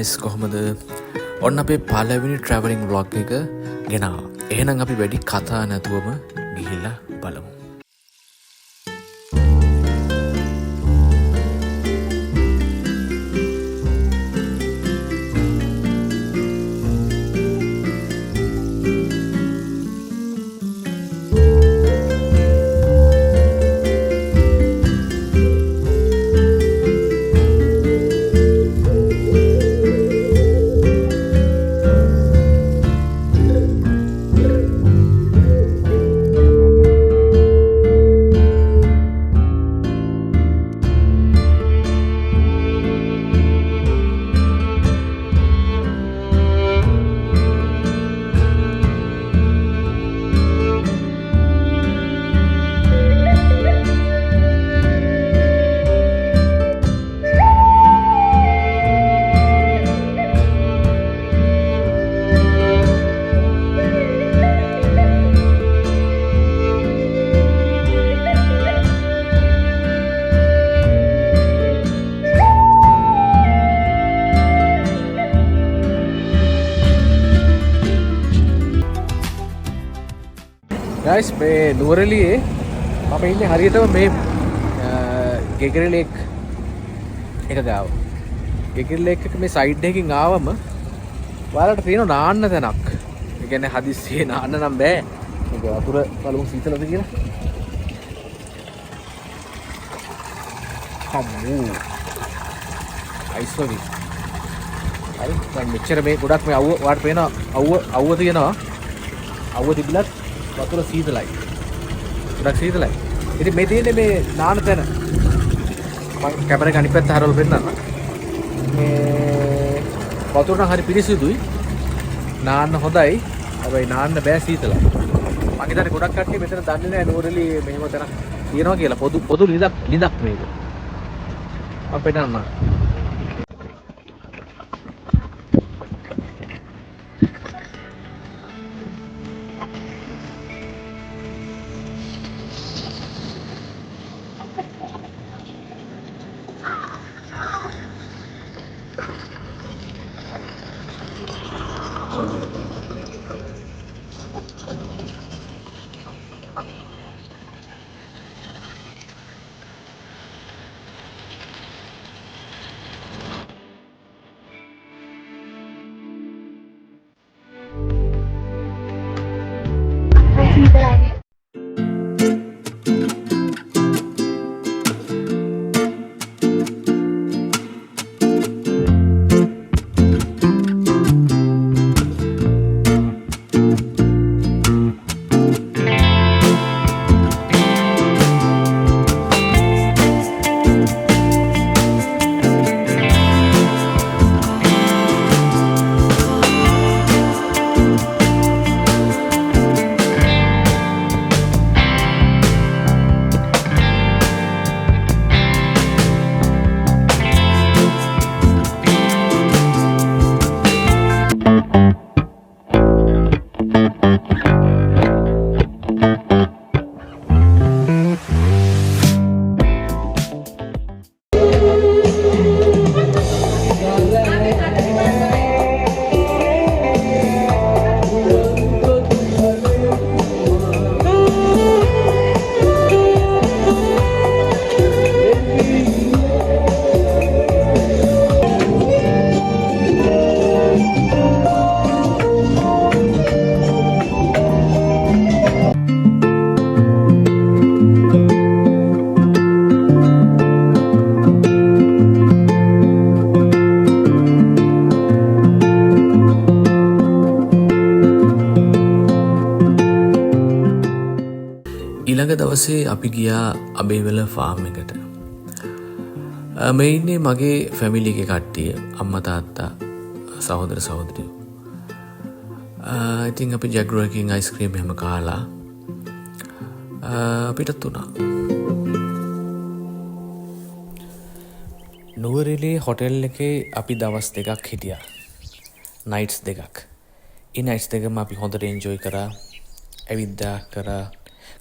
guys කොහොමද? ඔන්න අපේ පළවෙනි travelling vlog එක ගෙනාවා. එහෙනම් අපි වැඩි කතා නැතුවම ගිහිල්ලා බලමු. Guys, මේ නුවරඑළියේ මම ඉන්නේ හරියටම මේ ගෙගිරි ලේක් එක ගාව. ගෙගිරි ලේක් එක මේ සයිඩ් එකකින් ආවම ඔයාලට පේනවා නාන්න තැනක්. ඒ කියන්නේ හදිස්සියේ නාන්න නම් බෑ. මේක වතුර බලමු සීතලද කියලා. හම්මු. අයිස් වගේ. හරි. දැන් මෙච්චර මේ ගොඩක් මේ අවුව ඔයාලට පේනවා අවුව තියෙනවා. අවුව තිබිලත් වතුර සීතලයි. ගොඩක් සීතලයි. ඉතින් මේ තියෙන්නේ මේ නාන තැන. මම කැමරා එක අනිත් පැත්ත හරවලා පෙන්නන්න. මේ වතුර නම් හරි පිරිසිදුයි. නාන්න හොඳයි. හැබැයි නාන්න බෑ සීතලයි. මම හිතන්නේ ගොඩක් කට්ටිය මෙතන දන්නේ නැහැ නුවරඑළියේ මෙහෙම තැනක් තියෙනවා කියලා. පොදු ලිඳක් මේක. මම පෙන්නන්න. ඊළඟ දවසේ අපි ගියා අබේවල ෆාම් එකට. මේ ඉන්නේ මගේ ෆැමිලි එකේ කට්ටිය, අම්මා තාත්තා, සහෝදර සහෝදරියෝ. ඉතින් අපි ජැගුවර් එකකින් අයිස්ක්‍රීම් එහෙම කාලා අපිටත් උනා. නුවරඑළියේ හොටෙල් එකේ අපි දවස් දෙකක් හිටියා. නයිට්ස් දෙකක්. ඒ නයිට්ස් දෙකම අපි හොඳට එන්ජොයි කරා. ඇවිද්දා කරා.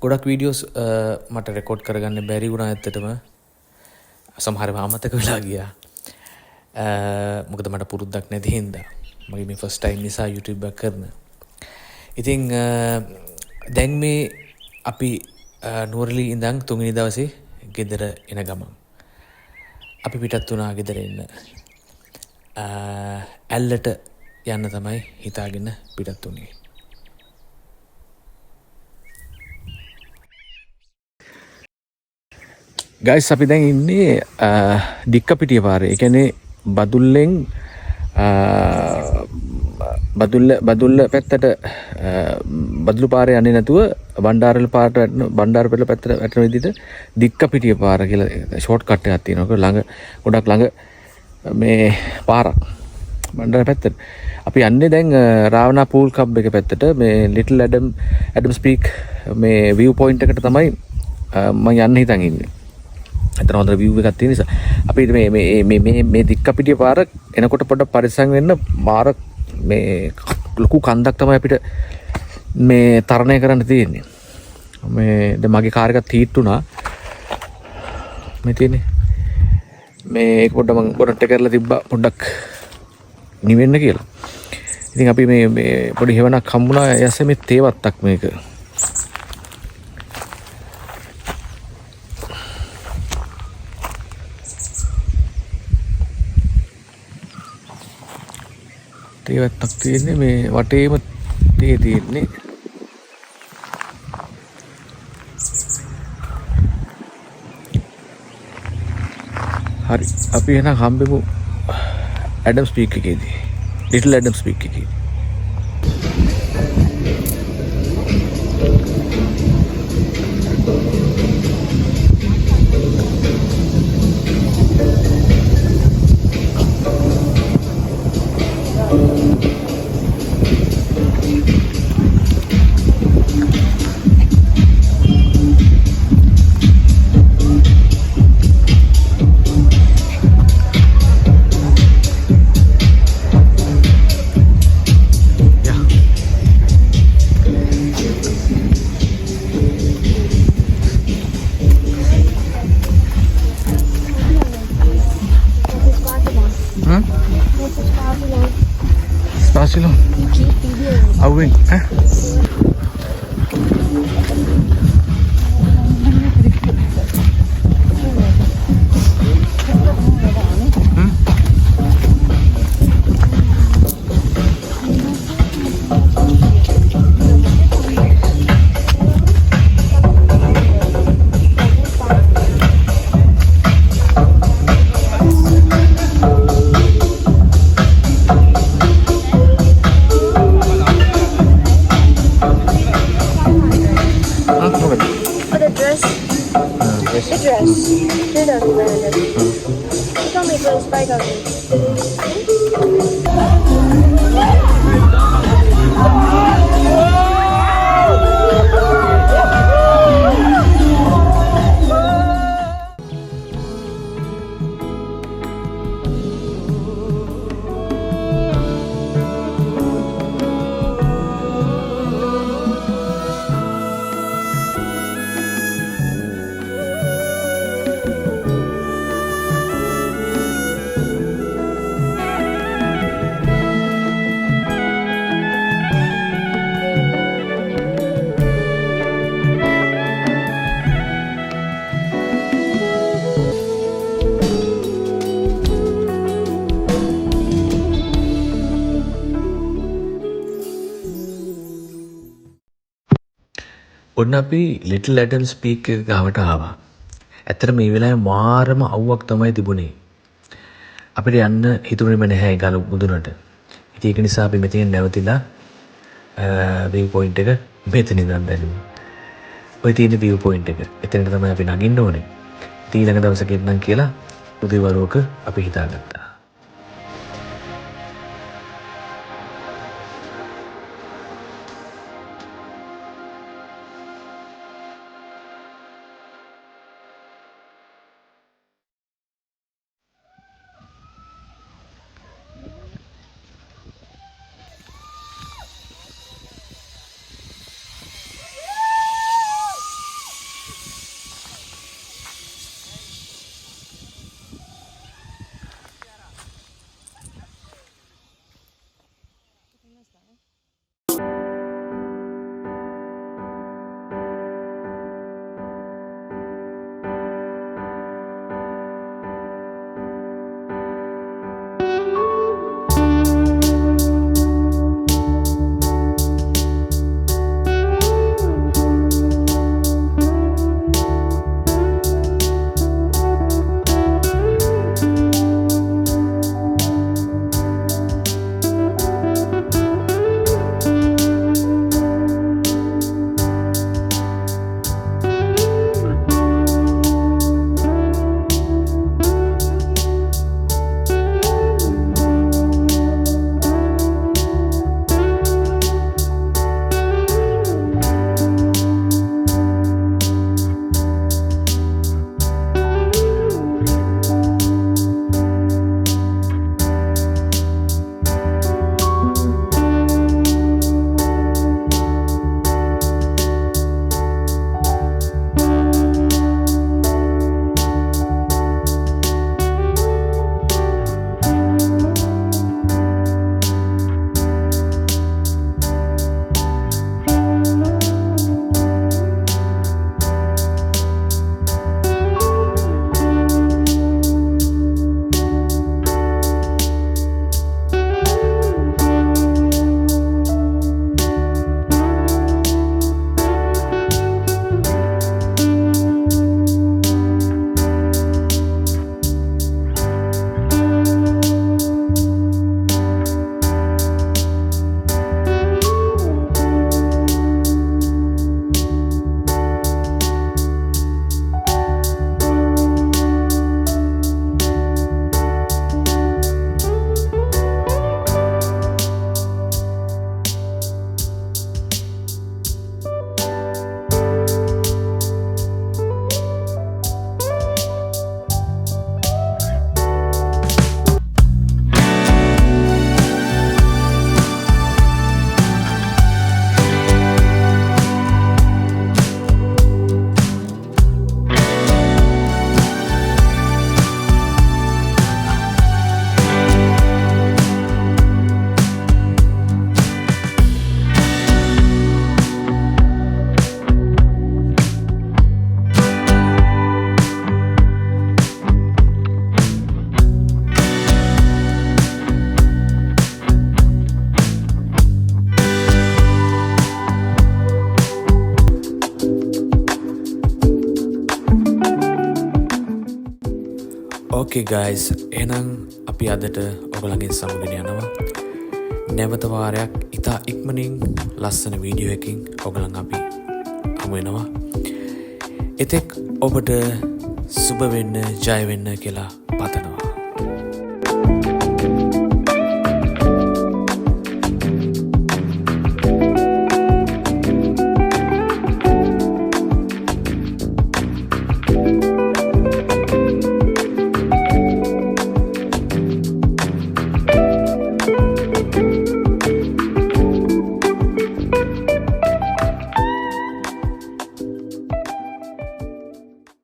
ගොඩක් වීඩියෝස් මට රෙකෝඩ් කරගන්න බැරි වුණා ඇත්තටම. සමහරව අමතක වෙලා ගියා. මොකද මට පුරුද්දක් නැති හින්දා මගේ මේ ෆස්ට් ටයිම් නිසා YouTube එක කරන. ඉතින් දැන් මේ අපි නුවරඑළිය ඉඳන් තුන්වෙනි දවසේ ගෙදර එන ගමන් අපි පිටත් වුණා ගෙදර එන්න. ඇල්ලට යන්න තමයි හිතාගෙන පිටත් වුණේ. ගයිස් අපි දැන් ඉන්නේ දික්කපිටිය පාරේ. ඒ කියන්නේ බදුල්ලෙන් බදුල්ල පැත්තට බදුළු පාරේ යන්නේ නැතුව බණ්ඩාරපෙළ පාරට බණ්ඩාරපෙළ පැත්තට වැටෙන විදිහට දික්කපිටිය පාර කියලා ෂෝට් කට් එකක් තියෙනවා. ළඟ ගොඩක් ළඟ මේ පාරක් බණ්ඩාර පැත්තට. අපි යන්නේ දැන් රාවණා පූල් ක්ලබ් එක පැත්තට මේ ලිටල් ඇඩම්ස් පීක් මේ view point එකට තමයි මම යන්න හිතන් ඉන්නේ. අතන හොඳ view එකක් තියෙන නිසා අපි මේ දික්කපිටිය පාර එනකොට පොඩ්ඩක් පරිස්සම් වෙන්න. මාර මේ ලොකු කන්දක් තමයි අපිට මේ තරණය කරන්න තියෙන්නේ. මේ දැන් මගේ කාර් එකත් හීට් වුණා. මේ තියෙන්නේ මේ ඒක පොඩ්ඩක් මම බොනට් එක කරලා තිබ්බා පොඩ්ඩක් නිවෙන්න කියලා. ඉතින් අපි මේ පොඩි හේවණක් හම්බුණා. එයාසේ මේ තේවත්තක් මේක. තේවත්තක් තියෙන්නේ මේ වටේම තේ තියෙන්නේ. හරි අපි එහෙනම් හම්බෙමු ඇඩම්ස් පීක් එකේදී. ලිටල් ඇඩම්ස් පීක් එකේදී. Spasilo. Awing, ඔන්න අපි ලිටල් ඇඩම්ස් පීක් එක ගාවට ආවා. ඇත්තට මේ වෙලාවේ මාරම අවුවක් තමයි තිබුණේ. අපිට යන්න හිතුනේම නැහැ ගල මුදුනට. ඉතින් ඒක නිසා අපි මෙතන නැවතිලා view point එක මෙතන ඉඳන් බැලුවා. ඔය තියෙන view point එක. එතනට තමයි අපි නගින්න ඕනේ. ඉතින් ඊළඟ දවසක එන්නම් කියලා උදේවරුවක අපි හිතාගත්තා. ඕකේ ගයිස්, එහෙනම් අපි අදට ඔයගලගෙන් සමුගෙන යනවා. නැවත වාරයක් ඉතා ඉක්මනින් ලස්සන වීඩියෝ එකකින් ඔයගලන් අපි හමු වෙනවා. එතෙක් ඔබට සුබ වෙන්න, ජය වෙන්න කියලා